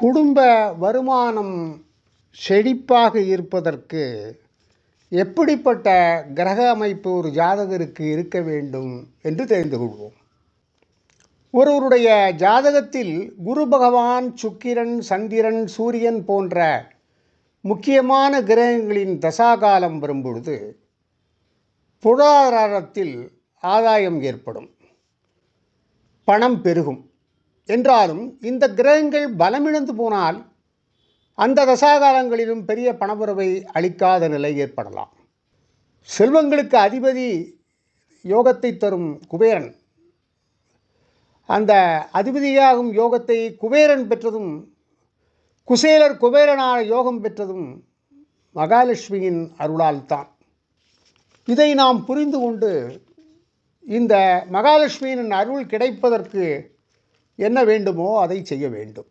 குடும்ப வருமானம் செழிப்பாக இருப்பதற்கு எப்படிப்பட்ட கிரக அமைப்பு ஒரு ஜாதகருக்கு இருக்க வேண்டும் என்று தெரிந்து கொள்வோம். ஒருவருடைய ஜாதகத்தில் குரு பகவான், சுக்கிரன், சந்திரன், சூரியன் போன்ற முக்கியமான கிரகங்களின் தசாகாலம் வரும்பொழுது பொருளாதாரத்தில் ஆதாயம் ஏற்படும், பணம் பெருகும். என்றாலும் இந்த கிரகங்கள் பலமிழந்து போனால் அந்த தசாகாலங்களிலும் பெரிய பணவரவை அளிக்காத நிலை ஏற்படலாம். செல்வங்களுக்கு அதிபதி யோகத்தை தரும் குபேரன், அந்த அதிபதியாகும் யோகத்தை குபேரன் பெற்றதும், குசேலர் குபேரனான யோகம் பெற்றதும் மகாலட்சுமியின் அருளால் தான். இதை நாம் புரிந்து கொண்டு இந்த மகாலட்சுமியின் அருள் கிடைப்பதற்கு என்ன வேண்டுமோ அதை செய்ய வேண்டும்.